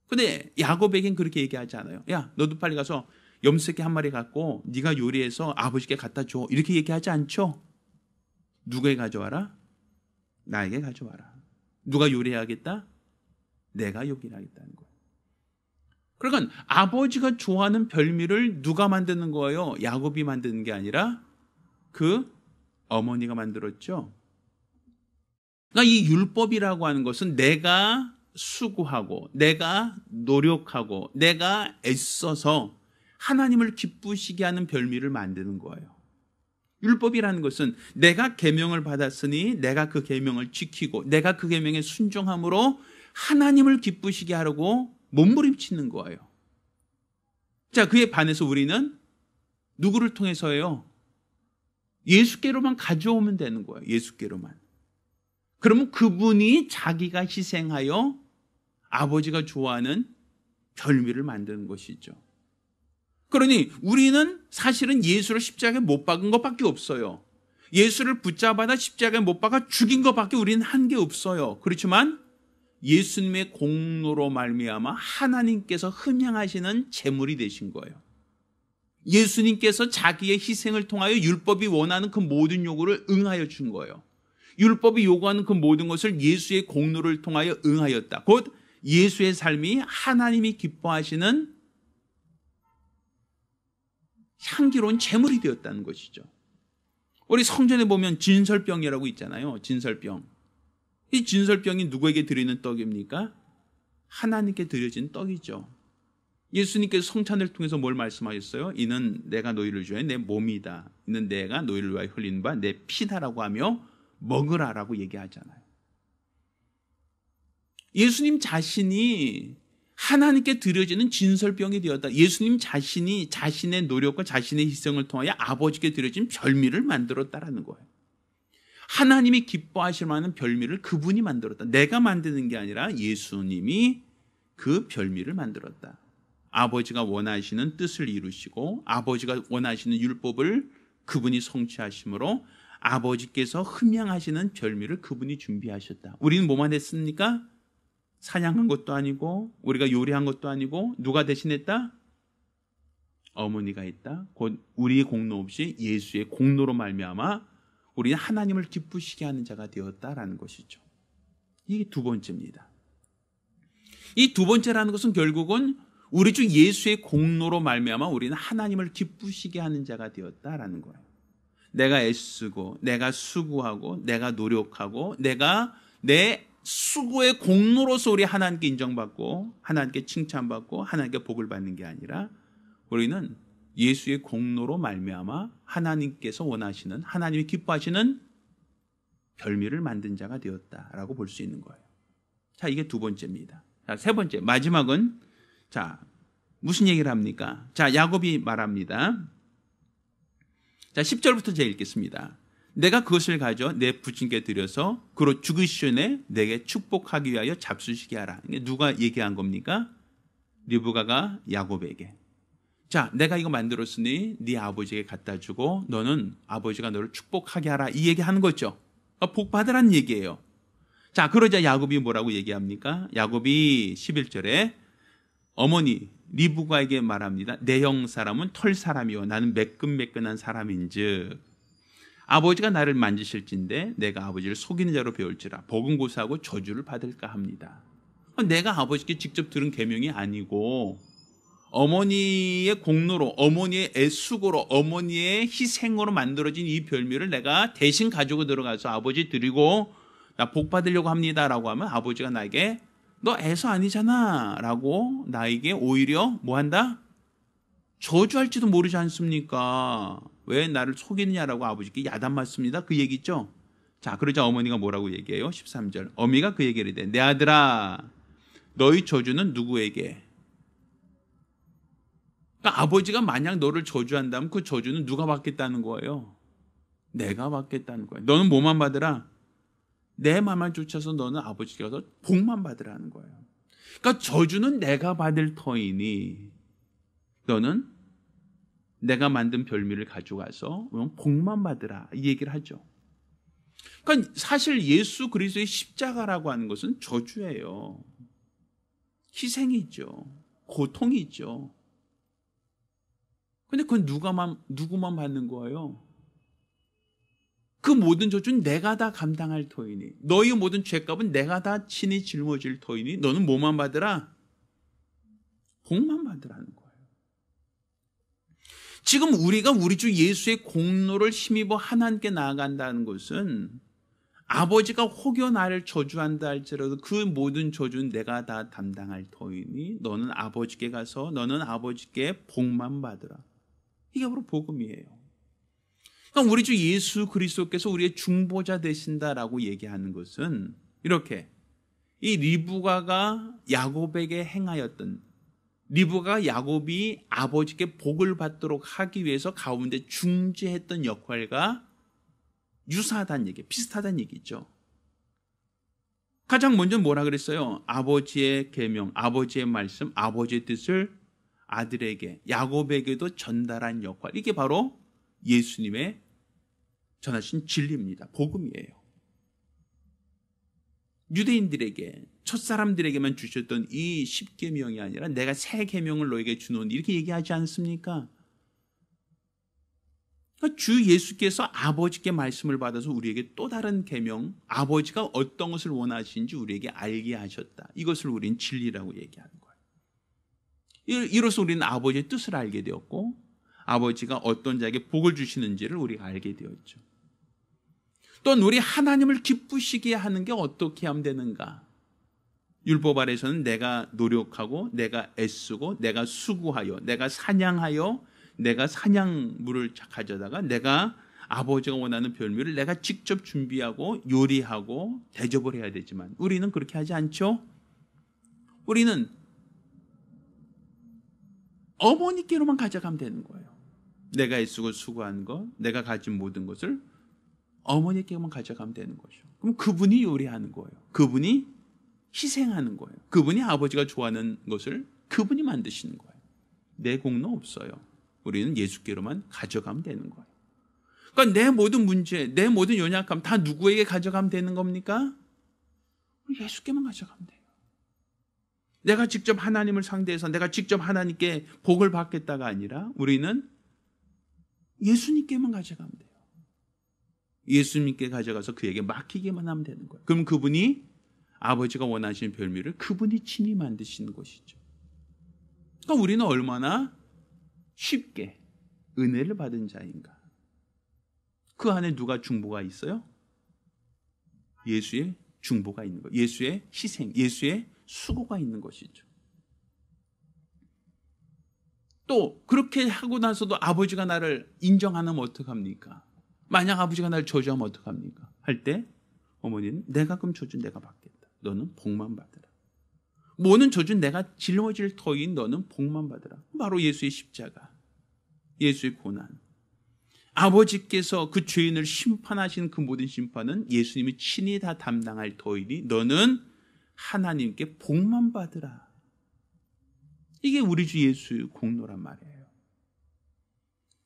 근데 야곱에겐 그렇게 얘기하지 않아요. 야, 너도 빨리 가서 염소새끼 한 마리 갖고 네가 요리해서 아버지께 갖다 줘. 이렇게 얘기하지 않죠. 누구에게 가져와라? 나에게 가져와라. 누가 요리해야겠다? 내가 요리하겠다는 거예요. 그러니까 아버지가 좋아하는 별미를 누가 만드는 거예요? 야곱이 만드는 게 아니라 그 어머니가 만들었죠. 그러니까 이 율법이라고 하는 것은 내가 수고하고 내가 노력하고 내가 애써서 하나님을 기쁘시게 하는 별미를 만드는 거예요. 율법이라는 것은 내가 계명을 받았으니 내가 그 계명을 지키고 내가 그 계명에 순종함으로 하나님을 기쁘시게 하려고 몸부림치는 거예요. 자, 그에 반해서 우리는 누구를 통해서요? 예수께로만 가져오면 되는 거예요. 예수께로만. 그러면 그분이 자기가 희생하여 아버지가 좋아하는 별미를 만드는 것이죠. 그러니 우리는 사실은 예수를 십자가에 못 박은 것밖에 없어요. 예수를 붙잡아다 십자가에 못 박아 죽인 것밖에 우리는 한 게 없어요. 그렇지만 예수님의 공로로 말미암아 하나님께서 흠양하시는 제물이 되신 거예요. 예수님께서 자기의 희생을 통하여 율법이 원하는 그 모든 요구를 응하여 준 거예요. 율법이 요구하는 그 모든 것을 예수의 공로를 통하여 응하였다. 곧 예수의 삶이 하나님이 기뻐하시는 향기로운 제물이 되었다는 것이죠. 우리 성전에 보면 진설병이라고 있잖아요. 진설병. 이 진설병이 누구에게 드리는 떡입니까? 하나님께 드려진 떡이죠. 예수님께서 성찬을 통해서 뭘 말씀하셨어요? 이는 내가 너희를 위하여 내 몸이다. 이는 내가 너희를 위하여 흘리는 바 내 피다라고 하며 먹으라라고 얘기하잖아요. 예수님 자신이 하나님께 드려지는 진설병이 되었다. 예수님 자신이 자신의 노력과 자신의 희생을 통하여 아버지께 드려진 별미를 만들었다라는 거예요. 하나님이 기뻐하실 만한 별미를 그분이 만들었다. 내가 만드는 게 아니라 예수님이 그 별미를 만들었다. 아버지가 원하시는 뜻을 이루시고 아버지가 원하시는 율법을 그분이 성취하심으로 아버지께서 흠양하시는 별미를 그분이 준비하셨다. 우리는 뭐만 했습니까? 사냥한 것도 아니고 우리가 요리한 것도 아니고 누가 대신했다? 어머니가 했다. 곧 우리의 공로 없이 예수의 공로로 말미암아 우리는 하나님을 기쁘시게 하는 자가 되었다라는 것이죠. 이게 두 번째입니다. 이 두 번째라는 것은 결국은 우리 주 예수의 공로로 말미암아 우리는 하나님을 기쁘시게 하는 자가 되었다라는 거예요. 내가 애쓰고 내가 수고하고 내가 노력하고 내가 내 수고의 공로로서 우리 하나님께 인정받고 하나님께 칭찬받고 하나님께 복을 받는 게 아니라 우리는 예수의 공로로 말미암아 하나님께서 원하시는 하나님이 기뻐하시는 별미를 만든 자가 되었다라고 볼 수 있는 거예요. 자, 이게 두 번째입니다. 자, 세 번째 마지막은 자, 무슨 얘기를 합니까? 자, 야곱이 말합니다. 자, 10절부터 제가 읽겠습니다. 내가 그것을 가져 내 부친께 드려서 그로 죽으시전에 내게 축복하기 위하여 잡수시게 하라. 이게 누가 얘기한 겁니까? 리브가가 야곱에게. 자, 내가 이거 만들었으니 네 아버지에게 갖다 주고 너는 아버지가 너를 축복하게 하라. 이 얘기하는 거죠. 복 받으라는 얘기예요. 자, 그러자 야곱이 뭐라고 얘기합니까? 야곱이 11절에 어머니 리브가에게 말합니다. 내 형 사람은 털 사람이요 나는 매끈매끈한 사람인즉 아버지가 나를 만지실진데 내가 아버지를 속이는 자로 배울지라 복은 고사하고 저주를 받을까 합니다. 내가 아버지께 직접 들은 계명이 아니고 어머니의 공로로 어머니의 애수고로 어머니의 희생으로 만들어진 이 별미를 내가 대신 가지고 들어가서 아버지 드리고 나 복 받으려고 합니다라고 하면 아버지가 나에게 너 애서 아니잖아 라고 나에게 오히려 뭐 한다? 저주할지도 모르지 않습니까? 왜 나를 속이느냐라고 아버지께 야단 맞습니다. 그 얘기죠. 자, 그러자 어머니가 뭐라고 얘기해요? 13절 어미가 그 얘기를 해. 내 아들아 너희 저주는 누구에게? 그러니까 아버지가 만약 너를 저주한다면 그 저주는 누가 받겠다는 거예요? 내가 받겠다는 거예요. 너는 뭐만 받으라? 내 맘만 쫓아서 너는 아버지께 가서 복만 받으라는 거예요. 그러니까 저주는 내가 받을 터이니 너는 내가 만든 별미를 가져가서 복만 받으라 이 얘기를 하죠. 그러니까 사실 예수 그리스도의 십자가라고 하는 것은 저주예요. 희생이죠. 고통이죠. 근데 그건 누구만 받는 거예요? 그 모든 저주는 내가 다 감당할 터이니 너희 모든 죄값은 내가 다 친히 짊어질 터이니 너는 뭐만 받으라? 복만 받으라는 거예요. 지금 우리가 우리 주 예수의 공로를 힘입어 하나님께 나아간다는 것은 아버지가 혹여 나를 저주한다 할지라도 그 모든 저주는 내가 다 담당할 터이니 너는 아버지께 가서 너는 아버지께 복만 받으라. 이게 바로 복음이에요. 그러니까 우리 주 예수 그리스도께서 우리의 중보자 되신다라고 얘기하는 것은 이렇게 이 리브가가 야곱에게 행하였던 리브가가 야곱이 아버지께 복을 받도록 하기 위해서 가운데 중재했던 역할과 유사하다는 얘기, 비슷하다는 얘기죠. 가장 먼저 뭐라 그랬어요? 아버지의 계명, 아버지의 말씀, 아버지의 뜻을 아들에게, 야곱에게도 전달한 역할. 이게 바로 예수님의 전하신 진리입니다. 복음이에요. 유대인들에게, 첫사람들에게만 주셨던 이 10계명이 아니라 내가 새 계명을 너에게 주노니 이렇게 얘기하지 않습니까? 주 예수께서 아버지께 말씀을 받아서 우리에게 또 다른 계명, 아버지가 어떤 것을 원하시는지 우리에게 알게 하셨다. 이것을 우리는 진리라고 얘기하는 거예요. 이로써 우리는 아버지의 뜻을 알게 되었고 아버지가 어떤 자에게 복을 주시는지를 우리가 알게 되었죠. 또한 우리 하나님을 기쁘시게 하는 게 어떻게 하면 되는가? 율법 아래서는 내가 노력하고 내가 애쓰고 내가 수고하여 내가 사냥하여 내가 사냥물을 가져다가 내가 아버지가 원하는 별미를 내가 직접 준비하고 요리하고 대접을 해야 되지만 우리는 그렇게 하지 않죠? 우리는 어머니께로만 가져가면 되는 거예요. 내가 애쓰고 수고한 것, 내가 가진 모든 것을 어머니께만 가져가면 되는 거죠. 그럼 그분이 요리하는 거예요. 그분이 희생하는 거예요. 그분이 아버지가 좋아하는 것을 그분이 만드시는 거예요. 내 공로 없어요. 우리는 예수께로만 가져가면 되는 거예요. 그러니까 내 모든 문제, 내 모든 연약함 다 누구에게 가져가면 되는 겁니까? 예수께만 가져가면 돼요. 내가 직접 하나님을 상대해서 내가 직접 하나님께 복을 받겠다가 아니라 우리는 예수님께만 가져가면 돼요. 예수님께 가져가서 그에게 맡기기만 하면 되는 거예요. 그럼 그분이 아버지가 원하시는 별미를 그분이 친히 만드시는 것이죠. 그러니까 우리는 얼마나 쉽게 은혜를 받은 자인가. 그 안에 누가 중보가 있어요? 예수의 중보가 있는 거예요. 예수의 희생, 예수의 수고가 있는 것이죠. 또 그렇게 하고 나서도 아버지가 나를 인정 안 하면 어떡합니까? 만약 아버지가 나를 저주하면 어떡합니까? 할 때 어머니는 내가 그럼 저주 내가 받겠다. 너는 복만 받으라. 모든 저주는 내가 짊어질 터인 너는 복만 받으라. 바로 예수의 십자가, 예수의 고난. 아버지께서 그 죄인을 심판하신 그 모든 심판은 예수님이 친히 다 담당할 터이니 너는 하나님께 복만 받으라. 이게 우리 주 예수의 공로란 말이에요.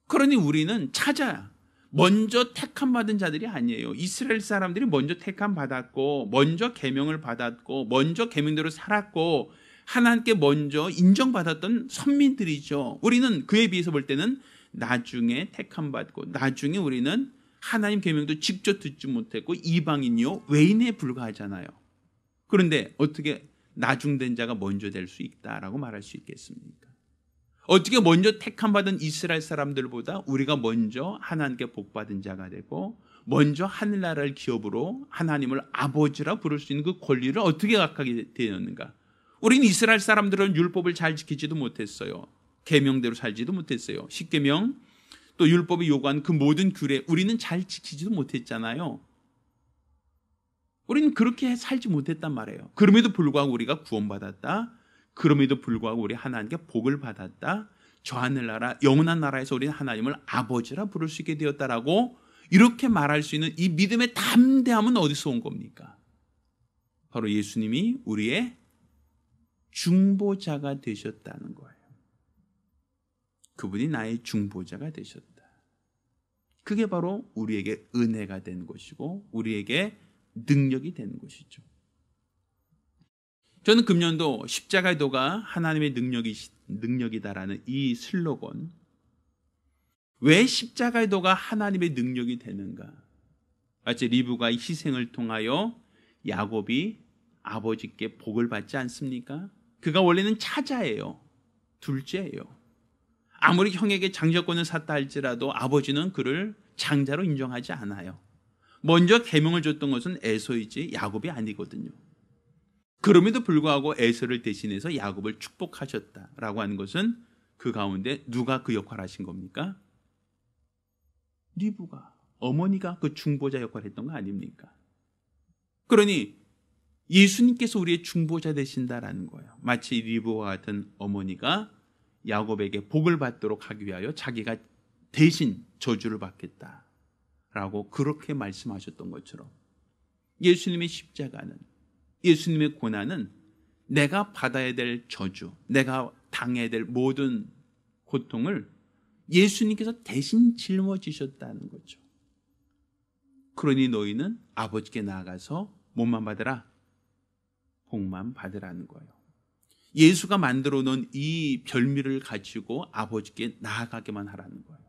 그러니 우리는 찾아야 먼저 택함 받은 자들이 아니에요. 이스라엘 사람들이 먼저 택함 받았고 먼저 계명을 받았고 먼저 계명대로 살았고 하나님께 먼저 인정받았던 선민들이죠. 우리는 그에 비해서 볼 때는 나중에 택함 받고 나중에 우리는 하나님 계명도 직접 듣지 못했고 이방인이요 외인에 불과하잖아요. 그런데 어떻게 나중된 자가 먼저 될 수 있다라고 말할 수 있겠습니까? 어떻게 먼저 택함 받은 이스라엘 사람들보다 우리가 먼저 하나님께 복받은 자가 되고 먼저 하늘나라를 기업으로 하나님을 아버지라 부를 수 있는 그 권리를 어떻게 갖게 되었는가? 우리는 이스라엘 사람들은 율법을 잘 지키지도 못했어요. 계명대로 살지도 못했어요. 십계명 또 율법이 요구한 그 모든 규례 우리는 잘 지키지도 못했잖아요. 우리는 그렇게 살지 못했단 말이에요. 그럼에도 불구하고 우리가 구원받았다. 그럼에도 불구하고 우리 하나님께 복을 받았다. 저 하늘나라 영원한 나라에서 우리는 하나님을 아버지라 부를 수 있게 되었다라고 이렇게 말할 수 있는 이 믿음의 담대함은 어디서 온 겁니까? 바로 예수님이 우리의 중보자가 되셨다는 거예요. 그분이 나의 중보자가 되셨다. 그게 바로 우리에게 은혜가 된 것이고 우리에게 능력이 되는 것이죠. 저는 금년도 십자가의 도가 하나님의 능력이다라는 이 슬로건, 왜 십자가의 도가 하나님의 능력이 되는가? 마치 리브가의 희생을 통하여 야곱이 아버지께 복을 받지 않습니까? 그가 원래는 차자예요. 둘째예요. 아무리 형에게 장자권을 샀다 할지라도 아버지는 그를 장자로 인정하지 않아요. 먼저 계명을 줬던 것은 에서이지 야곱이 아니거든요. 그럼에도 불구하고 에서를 대신해서 야곱을 축복하셨다라고 하는 것은 그 가운데 누가 그 역할을 하신 겁니까? 리브가, 어머니가 그 중보자 역할을 했던 거 아닙니까? 그러니 예수님께서 우리의 중보자 되신다라는 거예요. 마치 리브와 같은 어머니가 야곱에게 복을 받도록 하기 위하여 자기가 대신 저주를 받겠다라고 그렇게 말씀하셨던 것처럼 예수님의 십자가는, 예수님의 고난은 내가 받아야 될 저주, 내가 당해야 될 모든 고통을 예수님께서 대신 짊어지셨다는 거죠. 그러니 너희는 아버지께 나아가서 뭐만 받으라? 복만 받으라는 거예요. 예수가 만들어 놓은 이 별미를 가지고 아버지께 나아가게만 하라는 거예요.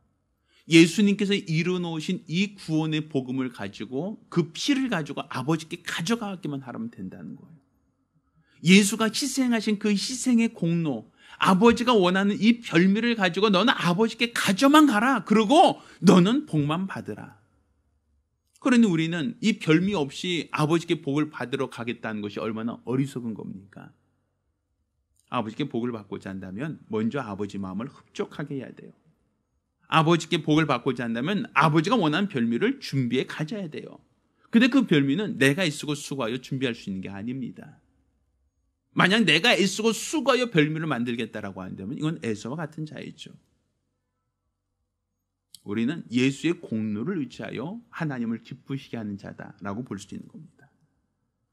예수님께서 이루어 놓으신 이 구원의 복음을 가지고 그 피를 가지고 아버지께 가져가기만 하면 된다는 거예요. 예수가 희생하신 그 희생의 공로, 아버지가 원하는 이 별미를 가지고 너는 아버지께 가져만 가라. 그리고 너는 복만 받으라. 그러니 우리는 이 별미 없이 아버지께 복을 받으러 가겠다는 것이 얼마나 어리석은 겁니까? 아버지께 복을 받고자 한다면 먼저 아버지 마음을 흡족하게 해야 돼요. 아버지께 복을 받고자 한다면 아버지가 원하는 별미를 준비해 가져야 돼요. 근데 그 별미는 내가 애쓰고 수고하여 준비할 수 있는 게 아닙니다. 만약 내가 애쓰고 수고하여 별미를 만들겠다라고 한다면 이건 에서와 같은 자이죠. 우리는 예수의 공로를 의지하여 하나님을 기쁘시게 하는 자다라고 볼 수 있는 겁니다.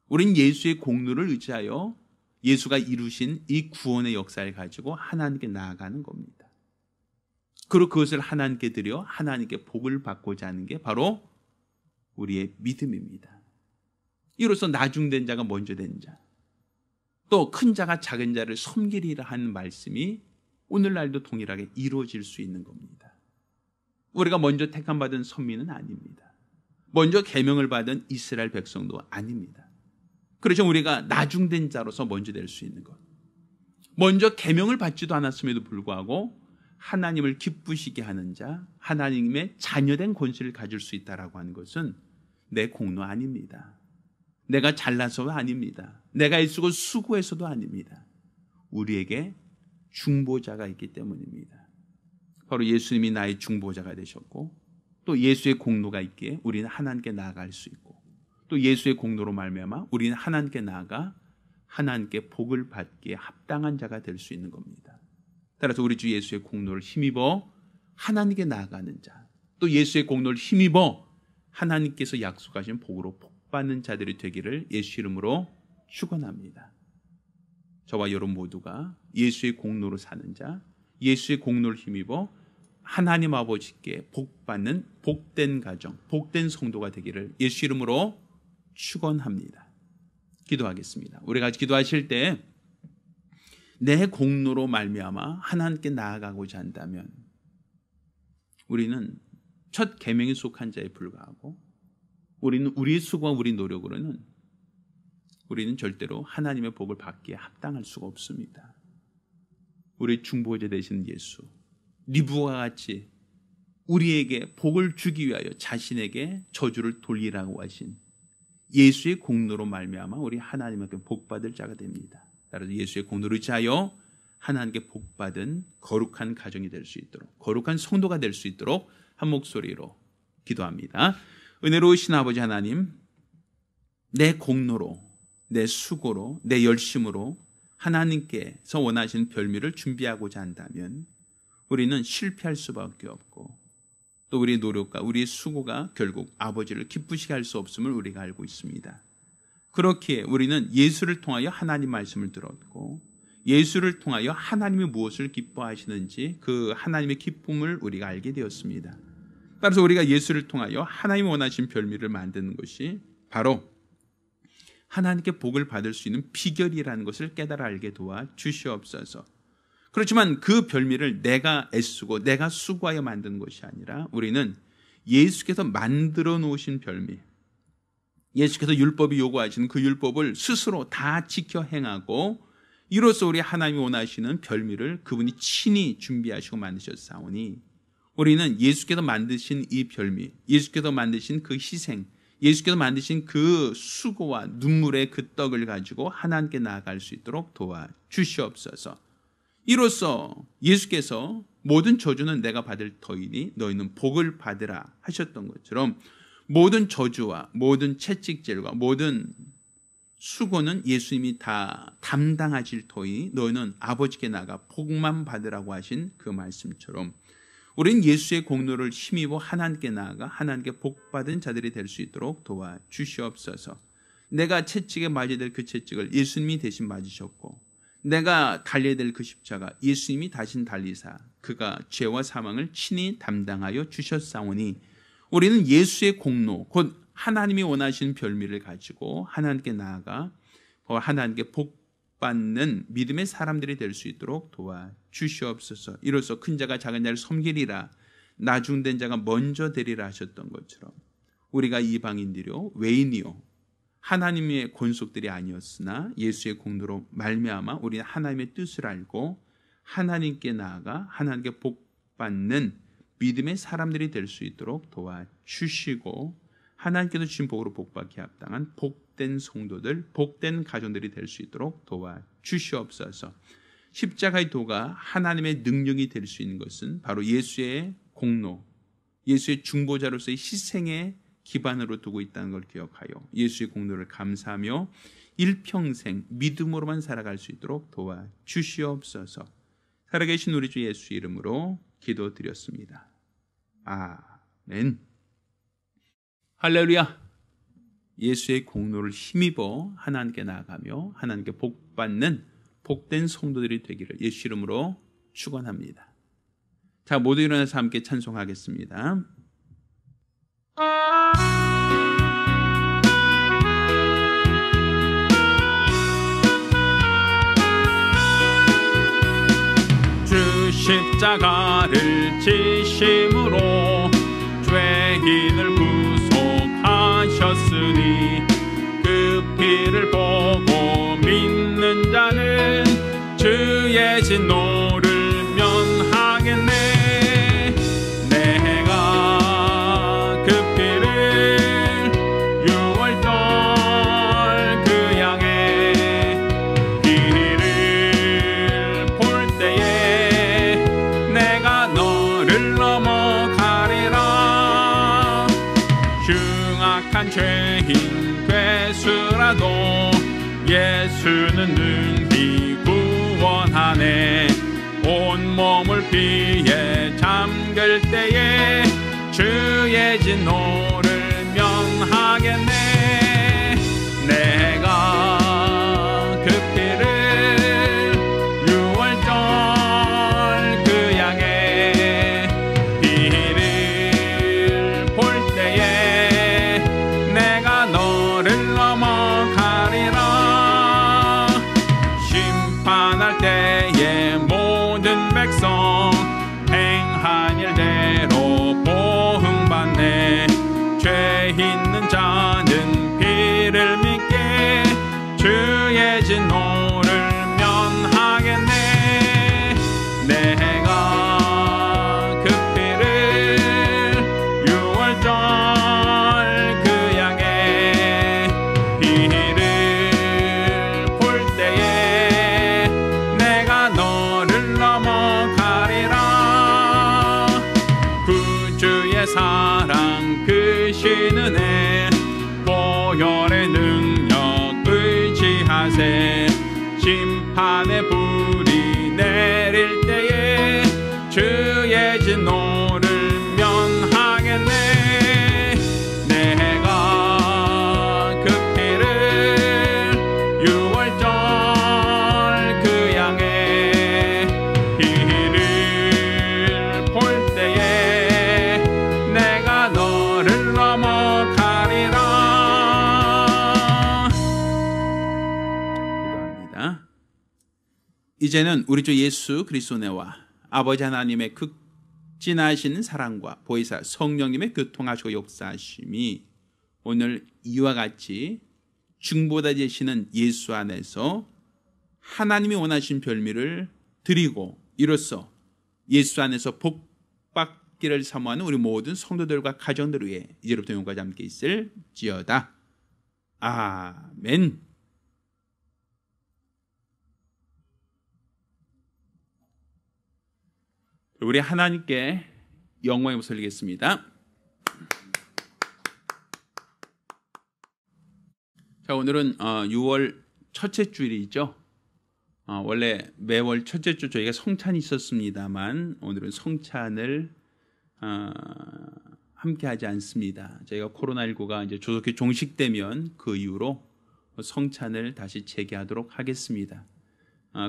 우리는 예수의 공로를 의지하여 예수가 이루신 이 구원의 역사를 가지고 하나님께 나아가는 겁니다. 그리고 그것을 하나님께 드려 하나님께 복을 받고자 하는 게 바로 우리의 믿음입니다. 이로써 나중된 자가 먼저 된 자, 또 큰 자가 작은 자를 섬기리라 하는 말씀이 오늘날도 동일하게 이루어질 수 있는 겁니다. 우리가 먼저 택함받은 선민은 아닙니다. 먼저 계명을 받은 이스라엘 백성도 아닙니다. 그렇죠. 우리가 나중된 자로서 먼저 될 수 있는 것. 먼저 계명을 받지도 않았음에도 불구하고 하나님을 기쁘시게 하는 자, 하나님의 자녀된 권세를 가질 수 있다라고 하는 것은 내 공로 아닙니다. 내가 잘나서도 아닙니다. 내가 애쓰고 수고해서도 아닙니다. 우리에게 중보자가 있기 때문입니다. 바로 예수님이 나의 중보자가 되셨고 또 예수의 공로가 있기에 우리는 하나님께 나아갈 수 있고 또 예수의 공로로 말미암아 우리는 하나님께 나아가 하나님께 복을 받기에 합당한 자가 될 수 있는 겁니다. 따라서 우리 주 예수의 공로를 힘입어 하나님께 나아가는 자, 또 예수의 공로를 힘입어 하나님께서 약속하신 복으로 복받는 자들이 되기를 예수 이름으로 축원합니다. 저와 여러분 모두가 예수의 공로로 사는 자, 예수의 공로를 힘입어 하나님 아버지께 복받는 복된 가정, 복된 성도가 되기를 예수 이름으로 축원합니다. 기도하겠습니다. 우리가 기도하실 때 내 공로로 말미암아 하나님께 나아가고자 한다면 우리는 첫 계명에 속한 자에 불과하고 우리는 우리의 수고와 우리 노력으로는 우리는 절대로 하나님의 복을 받기에 합당할 수가 없습니다. 우리 중보자 되신 예수, 리브와 같이 우리에게 복을 주기 위하여 자신에게 저주를 돌리라고 하신 예수의 공로로 말미암아 우리 하나님께 복받을 자가 됩니다. 따라서 예수의 공로를 의지하여 하나님께 복받은 거룩한 가정이 될 수 있도록, 거룩한 성도가 될 수 있도록 한 목소리로 기도합니다. 은혜로우신 아버지 하나님, 내 공로로, 내 수고로, 내 열심으로 하나님께서 원하시는 별미를 준비하고자 한다면 우리는 실패할 수밖에 없고 또 우리의 노력과 우리의 수고가 결국 아버지를 기쁘시게 할 수 없음을 우리가 알고 있습니다. 그렇기에 우리는 예수를 통하여 하나님 말씀을 들었고 예수를 통하여 하나님이 무엇을 기뻐하시는지 그 하나님의 기쁨을 우리가 알게 되었습니다. 따라서 우리가 예수를 통하여 하나님이 원하신 별미를 만드는 것이 바로 하나님께 복을 받을 수 있는 비결이라는 것을 깨달아 알게 도와 주시옵소서. 그렇지만 그 별미를 내가 애쓰고 내가 수고하여 만드는 것이 아니라 우리는 예수께서 만들어 놓으신 별미, 예수께서 율법이 요구하시는 그 율법을 스스로 다 지켜 행하고 이로써 우리 하나님이 원하시는 별미를 그분이 친히 준비하시고 만드셨사오니 우리는 예수께서 만드신 이 별미, 예수께서 만드신 그 희생, 예수께서 만드신 그 수고와 눈물의 그 떡을 가지고 하나님께 나아갈 수 있도록 도와주시옵소서. 이로써 예수께서 모든 저주는 내가 받을 터이니 너희는 복을 받으라 하셨던 것처럼 모든 저주와 모든 채찍질과 모든 수고는 예수님이 다 담당하실 터이니 너희는 아버지께 나가 복만 받으라고 하신 그 말씀처럼 우리는 예수의 공로를 힘입어 하나님께 나아가 하나님께 복받은 자들이 될 수 있도록 도와주시옵소서. 내가 채찍에 맞아야 될 그 채찍을 예수님이 대신 맞으셨고 내가 달려야 될 그 십자가 예수님이 다신 달리사 그가 죄와 사망을 친히 담당하여 주셨사오니 우리는 예수의 공로 곧 하나님이 원하시는 별미를 가지고 하나님께 나아가 하나님께 복받는 믿음의 사람들이 될 수 있도록 도와주시옵소서. 이로써 큰 자가 작은 자를 섬기리라 나중된 자가 먼저 되리라 하셨던 것처럼 우리가 이방인들이요 외인이요 하나님의 권속들이 아니었으나 예수의 공로로 말미암아 우리는 하나님의 뜻을 알고 하나님께 나아가 하나님께 복받는 믿음의 사람들이 될 수 있도록 도와주시고 하나님께서 주신 복으로 복받기에 합당한 복된 성도들, 복된 가정들이 될 수 있도록 도와주시옵소서. 십자가의 도가 하나님의 능력이 될 수 있는 것은 바로 예수의 공로, 예수의 중보자로서의 희생의 기반으로 두고 있다는 걸 기억하여 예수의 공로를 감사하며 일평생 믿음으로만 살아갈 수 있도록 도와주시옵소서. 살아계신 우리 주 예수 이름으로 기도드렸습니다. 아멘. 할렐루야. 예수의 공로를 힘입어 하나님께 나아가며 하나님께 복받는 복된 성도들이 되기를 예수 이름으로 축원합니다. 자, 모두 일어나서 함께 찬송하겠습니다. 주 십자가를 지심으로 죄인을 구속하 주의 진노를 면하겠네. 내가 그 피를 유월절 그 양의 피를 볼 때에 내가 너를 넘어가리라. 흉악한 죄인 괴수라도 예수는 능히 구원하네. 온몸을 피에 잠글 때에 주의 진노를 면하겠네. 내가 그 피를 유월절 그 양의 피를 볼 때에 내가 너를 넘어가리라. 심판할 때에 모든 백성 행한 일대로 보응받네. 죄 있는 자는 피를 믿게 주의 진노를 면하겠네. 내가 그 피를 유월절 그 양의 피를 볼 때에 내가 너를 넘어가리라. 구주의 사랑 크신 은혜 보혈의 능력 의지하세. 심판의 불이 내릴 때에 주의 진노를 면하겠네. 내가 그 피를 유월절 그 양의 피를 볼 때에 내가 너를 넘어가리라. 기도합니다. 이제는 우리 주 예수 그리스도의 은혜와 아버지 하나님의 극진하신 사랑과 보혜사 성령님의 교통하시고 역사하심이 오늘 이와 같이 중보다 되시는 예수 안에서 하나님이 원하신 별미를 드리고 이로써 예수 안에서 복받기를 사모하는 우리 모든 성도들과 가정들 위해 이제부터 영원까지 함께 있을지어다. 아멘. 우리 하나님께 영광의 목소리 올리겠습니다. 자, 오늘은 6월 첫째 주일이죠. 원래 매월 첫째 주 저희가 성찬이 있었습니다만 오늘은 성찬을 함께 하지 않습니다. 저희가 코로나19가 이제 조속히 종식되면 그 이후로 성찬을 다시 재개하도록 하겠습니다.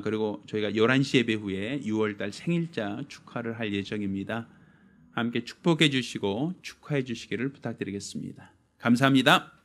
그리고 저희가 11시 예배 후에 6월달 생일자 축하를 할 예정입니다. 함께 축복해 주시고 축하해 주시기를 부탁드리겠습니다. 감사합니다.